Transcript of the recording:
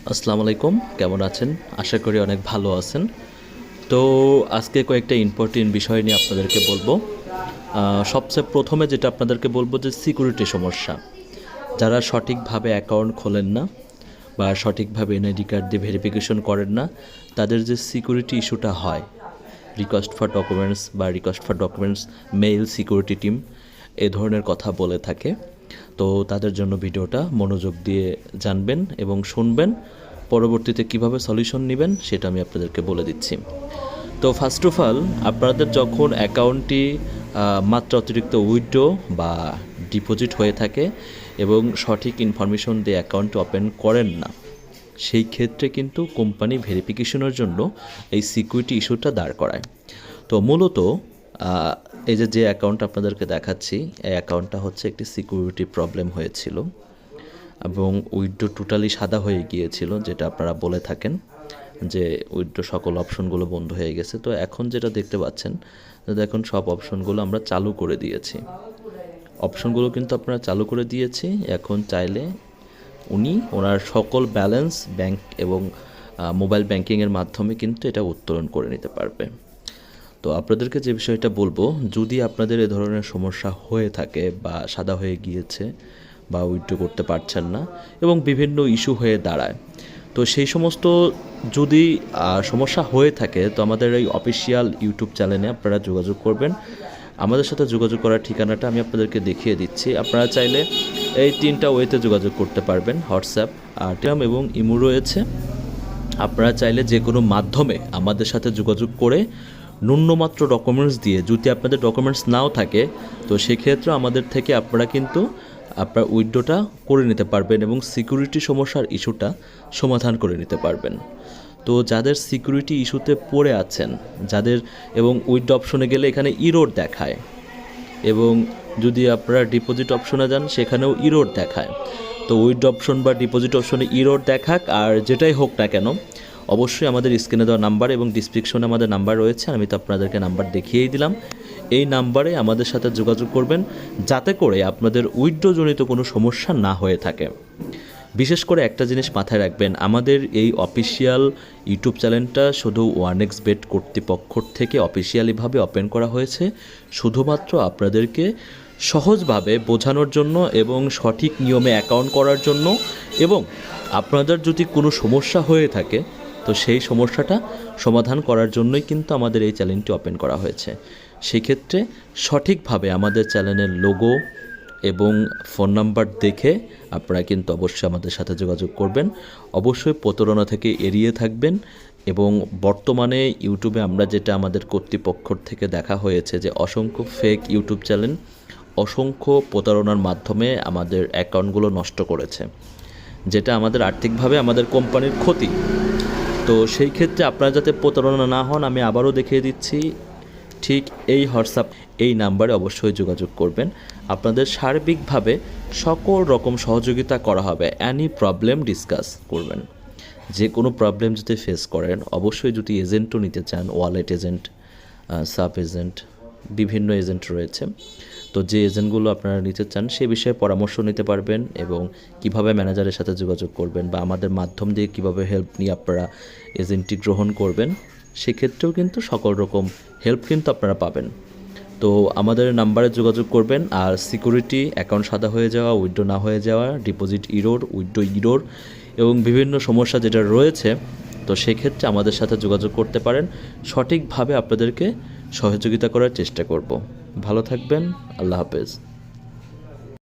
আসসালামু আলাইকুম, কেমন আছেন? আশা করি অনেক ভালো আছেন। তো আজকে কয়েকটা ইম্পর্টেন্ট বিষয় নিয়ে আপনাদেরকে বলবো। সবচেয়ে প্রথমে যেটা আপনাদেরকে বলবো যে সিকিউরিটি সমস্যা। যারা সঠিকভাবে অ্যাকাউন্ট খোলেন না বা সঠিকভাবে এনআইডি কার্ড দিয়ে ভেরিফিকেশন করেন না, তাদের যে সিকিউরিটি ইস্যুটা হয়, রিকোয়েস্ট ফর ডকুমেন্টস বা request for documents mail security team এ ধরনের কথা বলে থাকে। তো তাদের জন্য ভিডিওটা মনোযোগ দিয়ে জানবেন এবং শুনবেন। পরবর্তীতে কিভাবে সলিউশন নেবেন সেটা আমি আপনাদেরকে বলে দিচ্ছি। তো ফার্স্ট অফ অল, আপনাদের যখন অ্যাকাউন্টটি মাত্রা অতিরিক্ত উইথড্র বা ডিপোজিট হয়ে থাকে এবং সঠিক ইনফরমেশন দিয়ে অ্যাকাউন্ট ওপেন করেন না, সেই ক্ষেত্রে কিন্তু কোম্পানি ভেরিফিকেশনের জন্য এই সিকিউরিটি ইস্যুটা দাঁড় করায়। তো মূলত এই যে অ্যাকাউন্ট আপনাদেরকে দেখাচ্ছি, এই অ্যাকাউন্টটা হচ্ছে একটি সিকিউরিটি প্রবলেম হয়েছিল এবং উইথড্র টোটালি সাদা হয়ে গিয়েছিল, যেটা আপনারা বলে থাকেন যে উইথড্র সকল অপশনগুলো বন্ধ হয়ে গেছে। তো এখন যেটা দেখতে পাচ্ছেন, দেখুন সব অপশনগুলো আমরা চালু করে দিয়েছি। অপশনগুলো কিন্তু আপনারা চালু করে দিয়েছি। এখন চাইলে উনি ওনার সকল ব্যালেন্স ব্যাংক এবং মোবাইল ব্যাংকিংয়ের মাধ্যমে কিন্তু এটা উত্তোলন করে নিতে পারবে। তো আপনাদেরকে যে বিষয়টা বলবো, যদি আপনাদের এ ধরনের সমস্যা হয়ে থাকে বা সাদা হয়ে গিয়েছে বা উইথড্র করতে পারছেন না এবং বিভিন্ন ইস্যু হয়ে দাঁড়ায়, তো সেই সমস্ত যদি সমস্যা হয়ে থাকে, তো আমাদের এই অফিসিয়াল ইউটিউব চ্যানেলে আপনারা যোগাযোগ করবেন। আমাদের সাথে যোগাযোগ করার ঠিকানাটা আমি আপনাদেরকে দেখিয়ে দিচ্ছি। আপনারা চাইলে এই 3টা ওয়েতে যোগাযোগ করতে পারবেন, হোয়াটসঅ্যাপ, টেলিগ্রাম এবং ইমো রয়েছে। আপনারা চাইলে যে কোনো মাধ্যমে আমাদের সাথে যোগাযোগ করে ন্যূনমাত্র ডকুমেন্টস দিয়ে, যদি আপনাদের ডকুমেন্টস নাও থাকে, তো সেক্ষেত্রে আমাদের থেকে আপনারা কিন্তু আপনার উইথড্রটা করে নিতে পারবেন এবং সিকিউরিটি সমস্যার ইস্যুটা সমাধান করে নিতে পারবেন। তো যাদের সিকিউরিটি ইস্যুতে পড়ে আছেন, যাদের এবং উইথড্র অপশনে গেলে এখানে ইরোড দেখায় এবং যদি আপনারা ডিপোজিট অপশনে যান সেখানেও ইরোড দেখায়। তো উইথড্র অপশন বা ডিপোজিট অপশনে ইরোড দেখাক আর যেটাই হোক না কেন, অবশ্যই আমাদের স্ক্রিনে দেওয়া নাম্বার এবং ডিসক্রিপশনে আমাদের নাম্বার রয়েছে, আমি তো আপনাদেরকে নাম্বার দেখিয়েই দিলাম। এই নাম্বারে আমাদের সাথে যোগাযোগ করবেন, যাতে করে আপনাদের উইথড্রজনিত কোনো সমস্যা না হয়ে থাকে। বিশেষ করে একটা জিনিস মাথায় রাখবেন, আমাদের এই অফিসিয়াল ইউটিউব চ্যানেলটা শুধু ওয়ানএক্সবেট কর্তৃপক্ষ থেকে অফিসিয়ালিভাবে ওপেন করা হয়েছে শুধুমাত্র আপনাদেরকে সহজভাবে বোঝানোর জন্য এবং সঠিক নিয়মে অ্যাকাউন্ট করার জন্য, এবং আপনাদের যদি কোনো সমস্যা হয়ে থাকে তো সেই সমস্যাটা সমাধান করার জন্যই কিন্তু আমাদের এই চ্যানেলটি ওপেন করা হয়েছে। সেক্ষেত্রে সঠিকভাবে আমাদের চ্যানেলের লোগো এবং ফোন নাম্বার দেখে আপনারা কিন্তু অবশ্যই আমাদের সাথে যোগাযোগ করবেন। অবশ্যই প্রতারণা থেকে এড়িয়ে থাকবেন। এবং বর্তমানে ইউটিউবে আমরা যেটা আমাদের কর্তৃপক্ষ থেকে দেখা হয়েছে যে অসংখ্য ফেক ইউটিউব চ্যানেল অসংখ্য প্রতারণার মাধ্যমে আমাদের অ্যাকাউন্টগুলো নষ্ট করেছে, যেটা আমাদের আর্থিকভাবে আমাদের কোম্পানির ক্ষতি। তো সেই ক্ষেত্রে আপনারা যাতে প্রতারণা না হন, আমি আবারও দেখিয়ে দিচ্ছি, ঠিক এই হোয়াটসঅ্যাপ এই নাম্বারে অবশ্যই যোগাযোগ করবেন। আপনাদের সার্বিকভাবে সকল রকম সহযোগিতা করা হবে। অ্যানি প্রবলেম ডিসকাস করবেন। যে কোনো প্রবলেম যদি ফেস করেন, অবশ্যই যদি এজেন্টও নিতে চান, ওয়ালেট এজেন্ট, সাব এজেন্ট, বিভিন্ন এজেন্ট রয়েছে, তো যে এজেন্টগুলো আপনারা নিতে চান সে বিষয়ে পরামর্শ নিতে পারবেন এবং কিভাবে ম্যানেজারের সাথে যোগাযোগ করবেন বা আমাদের মাধ্যম দিয়ে কিভাবে হেল্প নিয়ে আপনারা এজেন্টটি গ্রহণ করবেন, সেক্ষেত্রেও কিন্তু সকল রকম হেল্প কিন্তু আপনারা পাবেন। তো আমাদের নাম্বারে যোগাযোগ করবেন। আর সিকিউরিটি, অ্যাকাউন্ট সাদা হয়ে যাওয়া, উইথড্র না হয়ে যাওয়া, ডিপোজিট ইরোর, উইথড্র ইরোর এবং বিভিন্ন সমস্যা যেটা রয়েছে, তো সেক্ষেত্রে আমাদের সাথে যোগাযোগ করতে পারেন। সঠিকভাবে আপনাদেরকে সহযোগিতা করার চেষ্টা করব। ভালো থাকবেন। আল্লাহ হাফেজ।